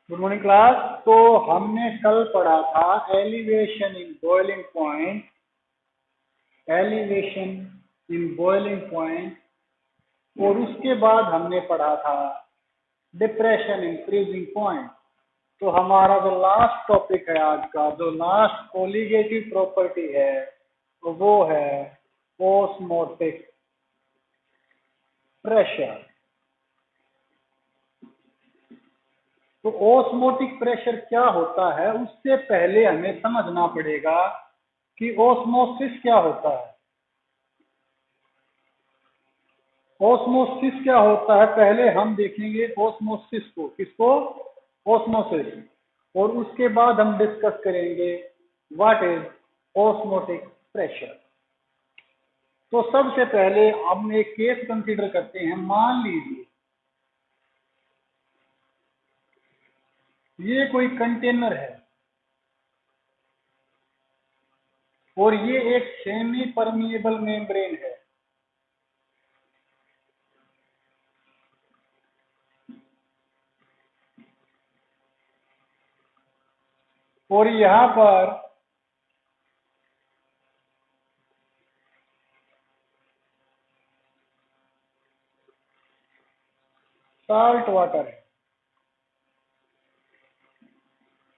Good morning class. तो हमने कल पढ़ा था elevation in boiling point. Elevation in boiling point और उसके बाद हमने पढ़ा था डिप्रेशन इन फ्रीजिंग पॉइंट। तो हमारा जो लास्ट टॉपिक है आज का, जो लास्ट कोलिगेटिव प्रॉपर्टी है, तो वो है ओस्मोटिक प्रेशर। तो ओस्मोटिक प्रेशर क्या होता है, उससे पहले हमें समझना पड़ेगा कि ओस्मोसिस क्या होता है। ओस्मोसिस क्या होता है, पहले हम देखेंगे ओस्मोसिस को। किसको? ओस्मोसिस। और उसके बाद हम डिस्कस करेंगे व्हाट इज ओस्मोटिक प्रेशर। तो सबसे पहले हम एक केस कंसीडर करते हैं। मान लीजिए ये कोई कंटेनर है और ये एक सेमी परमिएबल मेम्ब्रेन है। और यहां पर साल्ट वाटर है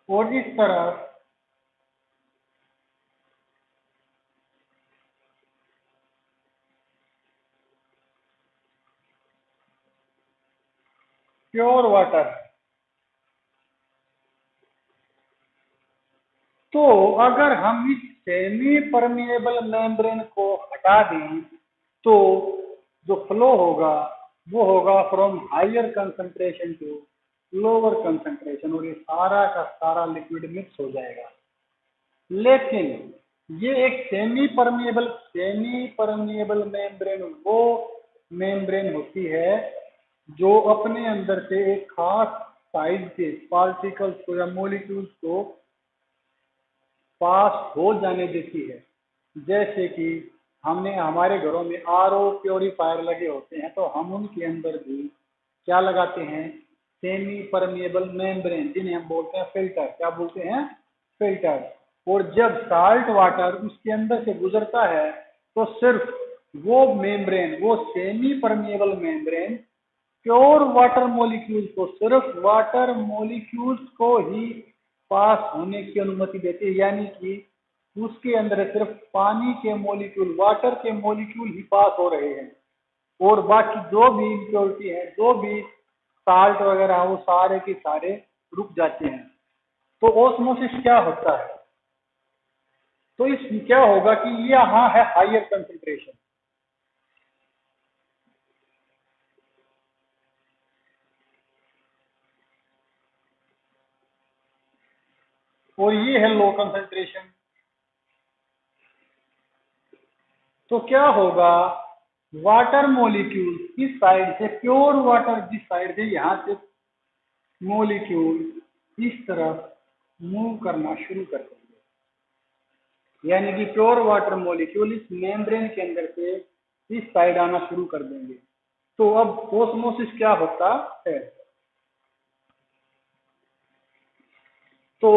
और इस तरफ प्योर वाटर है। तो अगर हम इस सेमी परमिएबल मेम्ब्रेन को हटा दें तो जो फ्लो होगा वो होगा from higher concentration to lower concentration, और ये सारा का सारा लिक्विड मिक्स हो जाएगा। लेकिन ये एक सेमी परमिएबल मेम्ब्रेन वो मेम्ब्रेन होती है जो अपने अंदर से एक खास साइज के पार्टिकल्स को या मोलिक्यूल्स को पास हो जाने देती है। जैसे कि हमने हमारे घरों में आरओ प्योरीफायर लगे होते हैं, तो हम उनके अंदर भी क्या लगाते हैं? सेमी परमिएबल मेम्ब्रेन, जिन्हें हम बोलते हैं फिल्टर। क्या बोलते हैं? फिल्टर। और जब साल्ट वाटर उसके अंदर से गुजरता है तो सिर्फ वो मेम्ब्रेन, वो semi permeable membrane pure water molecules को, सिर्फ वाटर मॉलिक्यूल्स को ही पास होने की अनुमति देती है। यानी कि उसके अंदर सिर्फ पानी के मॉलिक्यूल, वाटर के मॉलिक्यूल ही पास हो रहे हैं, और बाकी जो भी इम्प्योरिटी है, जो भी साल्ट वगैरह, वो सारे के सारे रुक जाते हैं। तो ओस्मोसिस क्या होता है? तो इस क्या होगा कि ये यहाँ है हायर कंसेंट्रेशन, और ये है लो कंसेंट्रेशन। तो क्या होगा? वाटर मॉलिक्यूल इस साइड से, प्योर वाटर जिस साइड से, यहां से मॉलिक्यूल इस तरफ मूव करना शुरू कर देंगे। यानी कि प्योर वाटर मॉलिक्यूल इस मेम्ब्रेन के अंदर से इस साइड आना शुरू कर देंगे। तो अब ओस्मोसिस क्या होता है? तो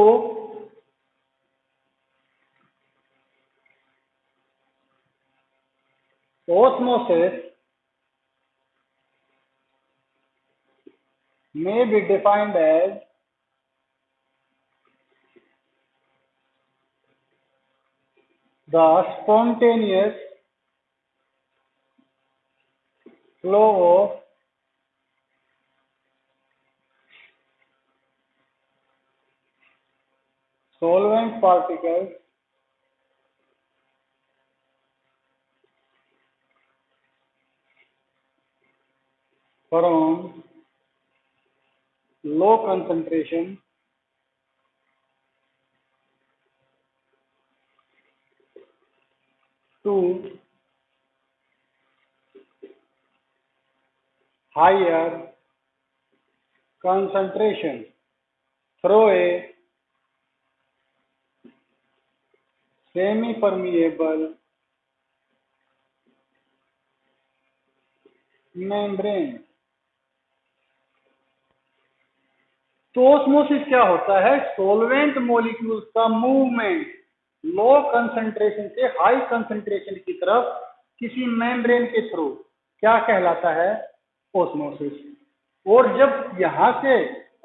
osmosis may be defined as the spontaneous flow of solvent particles from low concentration to higher concentration through a semi-permeable membrane। तो ऑस्मोसिस क्या होता है? सोलवेंट मॉलिक्यूल्स का मूवमेंट लो कंसंट्रेशन से हाई कंसंट्रेशन की तरफ किसी मेम्ब्रेन के थ्रू क्या कहलाता है? ऑस्मोसिस। और जब यहां से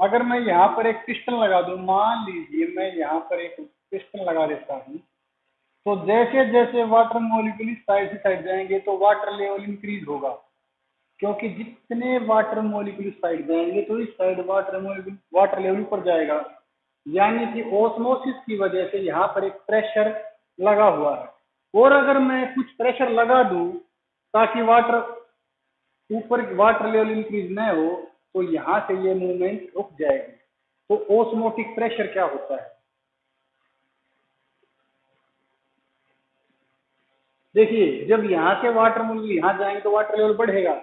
अगर मैं यहाँ पर एक पिस्टन लगा दूं, मान लीजिए मैं यहाँ पर एक पिस्टन लगा देता हूँ, तो जैसे जैसे वाटर मॉलिक्यूल इस साइड से साइड जाएंगे तो वाटर लेवल इंक्रीज होगा, क्योंकि जितने वाटर मॉलिक्यूल इस साइड जाएंगे तो इस साइड वाटर लेवल ऊपर जाएगा। यानी कि ऑस्मोसिस की वजह से यहाँ पर एक प्रेशर लगा हुआ है, और अगर मैं कुछ प्रेशर लगा दूं ताकि वाटर लेवल इंक्रीज न हो, तो यहाँ से ये मूवमेंट रुक जाएगी। तो ऑस्मोटिक प्रेशर क्या होता है? देखिए, जब यहाँ से वाटर मॉलिक्यूल यहाँ जाएंगे तो वाटर लेवल बढ़ेगा,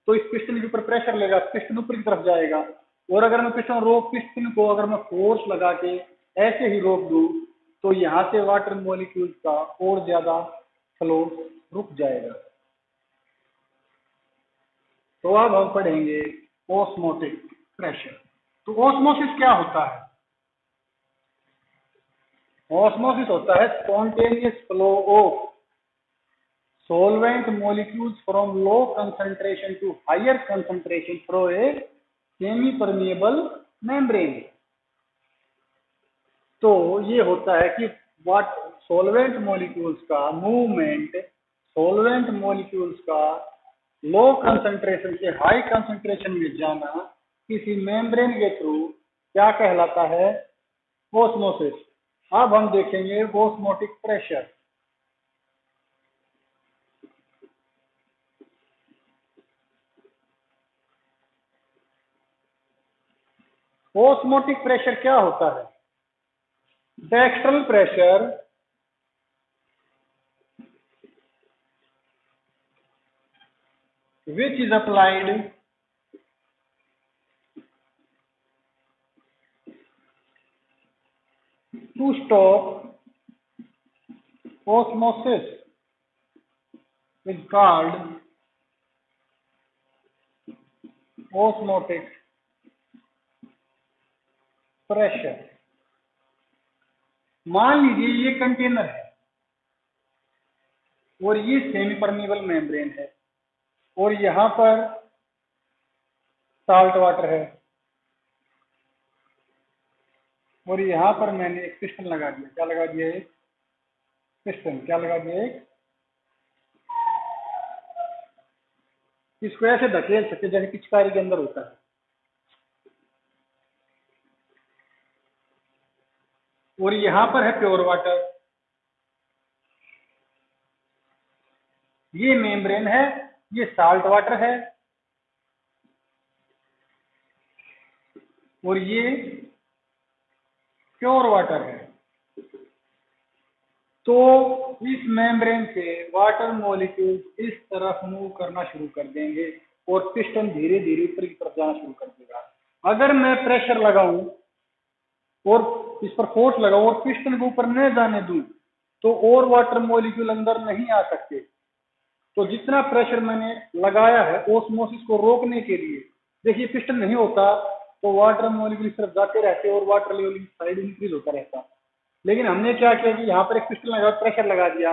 तो इस पिस्टन के ऊपर प्रेशर लगेगा, पिस्टन ऊपर की तरफ जाएगा। और अगर मैं पिस्टन को अगर मैं फोर्स लगा के ऐसे ही रोक दूं, तो यहाँ से वाटर मॉलिक्यूल्स का और ज्यादा फ्लो रुक जाएगा। तो अब हम पढ़ेंगे ऑस्मोटिक प्रेशर। तो ऑस्मोसिस क्या होता है? ऑस्मोसिस होता है spontaneous flow of solvent molecules from low concentration to higher concentration through a semi-permeable membrane। तो ये होता है कि सॉल्वेंट मॉलिक्यूल्स का मूवमेंट, सॉल्वेंट मॉलिक्यूल्स का लो कंसंट्रेशन से हाई कंसंट्रेशन में जाना किसी मेम्ब्रेन के थ्रू क्या कहलाता है? ऑस्मोसिस। अब हम देखेंगे ऑस्मोटिक प्रेशर। ऑस्मोटिक प्रेशर क्या होता है? The external pressure which is applied to stop osmosis is called osmotic pressure। मान लीजिए ये कंटेनर है और ये सेमी परमेबल मेम्ब्रेन है, और यहां पर साल्ट वाटर है, और यहां पर मैंने एक पिस्टन लगा दिया। क्या लगा दिया? एक पिस्टन। क्या लगा दिया? एक। इसको ऐसे धकेल सकते जैसे पिचकारी के अंदर होता है। और यहां पर है प्योर वाटर, ये मेम्ब्रेन है, ये साल्ट वाटर है, और ये प्योर वाटर है। तो इस मेम्ब्रेन से वाटर मॉलिक्यूल इस तरफ मूव करना शुरू कर देंगे और पिस्टन धीरे धीरे ऊपर की तरफ जाना शुरू कर देगा। अगर मैं प्रेशर लगाऊं और इस पर फोर्स लगाऊं और पिस्टन को ऊपर न जाने दूं, तो और वाटर मॉलिक्यूल अंदर नहीं आ सकते। तो जितना प्रेशर मैंने लगाया है ऑस्मोसिस को रोकने के लिए, देखिए पिस्टन नहीं होता तो वाटर मॉलिक्यूल इस तरफ जाते रहते और वाटर लेवल साइड इंक्रीज होता रहता। लेकिन हमने क्या किया कि यहाँ पर एक पिस्टन लगा, प्रेशर लगा दिया।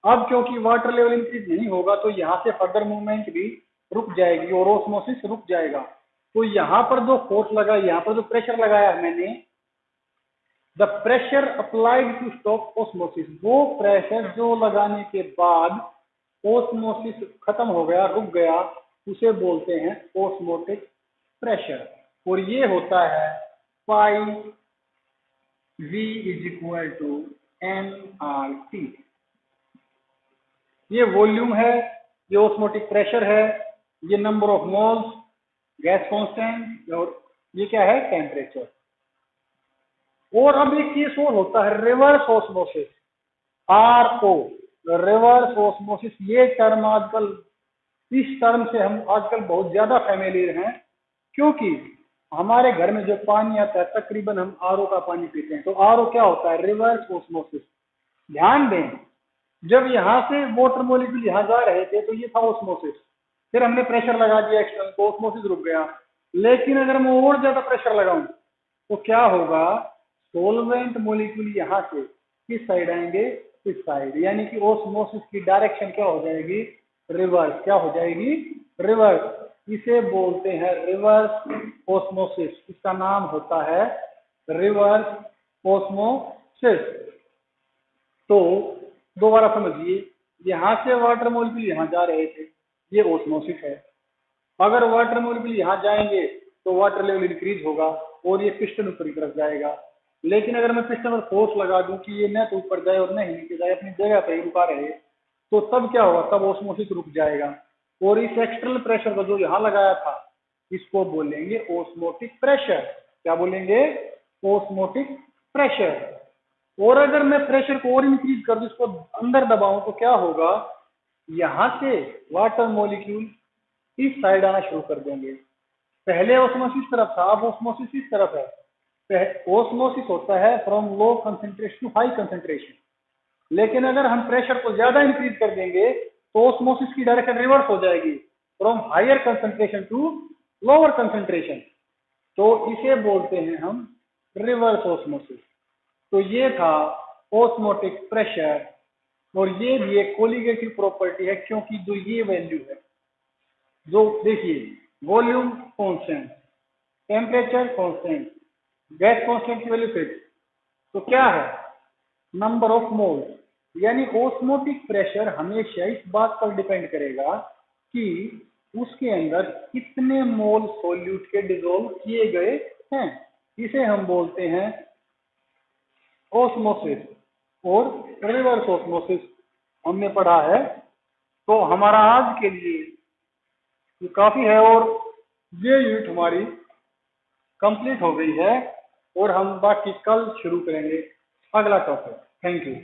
अब क्योंकि वाटर लेवल इंक्रीज नहीं होगा तो यहाँ से फर्दर मूवमेंट भी रुक जाएगी और ऑस्मोसिस रुक जाएगा। तो यहाँ पर जो फोर्स लगा, यहाँ पर जो प्रेशर लगाया मैंने, the pressure applied to stop osmosis, वो प्रेशर जो लगाने के बाद ऑस्मोसिस खत्म हो गया, रुक गया, उसे बोलते हैं ऑस्मोटिक प्रेशर। और ये होता है pi V is equal to nRT। ये वॉल्यूम है, ये ऑस्मोटिक प्रेशर है, ये number of moles, gas constant, और ये क्या है? टेम्परेचर। और अब एक केस और होता है reverse osmosis, RO, reverse osmosis. ये टर्म आजकल, इस टर्म से हम आजकल बहुत ज्यादा फैमिलियर हैं, क्योंकि हमारे घर में जो पानी आता है तकरीबन हम RO का पानी पीते हैं। तो RO क्या होता है? Reverse osmosis. ध्यान दें, जब यहाँ से वाटर मॉलिक्यूल यहाँ जा रहे थे तो ये था ऑस्मोसिस, फिर हमने प्रेशर लगा दिया एक्सटर्नल, तो ऑस्मोसिस रुक गया। लेकिन अगर मैं और ज्यादा प्रेशर लगाऊं तो क्या होगा, सोलवेंट मॉलिक्यूल यहाँ से किस साइड आएंगे, इस साइड, यानी कि ओस्मोसिस की डायरेक्शन क्या हो जाएगी, रिवर्स। क्या हो जाएगी, रिवर्स। इसे बोलते हैं रिवर्स ओस्मोसिस। इसका नाम होता है रिवर्स ओस्मोसिस। तो दोबारा समझिए, यहां से वाटर मॉलिक्यूल यहां जा रहे थे, ये ओस्मोसिस है। अगर वाटर मॉलिक्यूल यहाँ जाएंगे तो वाटर लेवल इंक्रीज होगा और ये पिस्टन ऊपर की तरफ जाएगा। लेकिन अगर मैं पिस्टन पर फोर्स लगा दूं कि ये न तो ऊपर जाए और न ही नीचे जाए, अपनी जगह पर ही रुका रहे, तो तब क्या होगा, तब ओस्मोसिस रुक जाएगा। और इस एक्सटर्नल प्रेशर को जो यहाँ लगाया था, इसको बोलेंगे ओस्मोटिक प्रेशर। क्या बोलेंगे, ओस्मोटिक प्रेशर। और अगर मैं प्रेशर को और इंक्रीज कर दूं, इसको अंदर दबाऊं, तो क्या होगा, यहां से वाटर मॉलिक्यूल इस साइड आना शुरू कर देंगे। पहले ओस्मोसिस तरफ था, अब ओस्मोसिस इस तरफ है। ओस्मोसिस होता है from low concentration to high concentration. लेकिन अगर हम प्रेशर को ज्यादा इंक्रीज कर देंगे तो ओस्मोसिस की डायरेक्शन रिवर्स हो जाएगी, from higher concentration to lower concentration. तो इसे बोलते हैं हम रिवर्स ओस्मोसिस। तो ये था ओस्मोटिक प्रेशर, और ये भी एक कोलिगेटिव प्रॉपर्टी है, क्योंकि जो ये वैल्यू है, जो देखिए, volume constant, temperature constant, gas constant की वैल्यू फिक्स, तो क्या है, नंबर ऑफ मोल। यानी ओस्मोटिक प्रेशर हमेशा इस बात पर डिपेंड करेगा कि उसके अंदर कितने मोल सॉल्यूट के डिसॉल्व किए गए हैं। इसे हम बोलते हैं ओस्मोसिस और रिवर्स ओस्मोसिस हमने पढ़ा है। तो हमारा आज के लिए ये काफी है, और ये यूनिट हमारी कंप्लीट हो गई है, और हम बाकी कल शुरू करेंगे अगला टॉपिक। Thank you.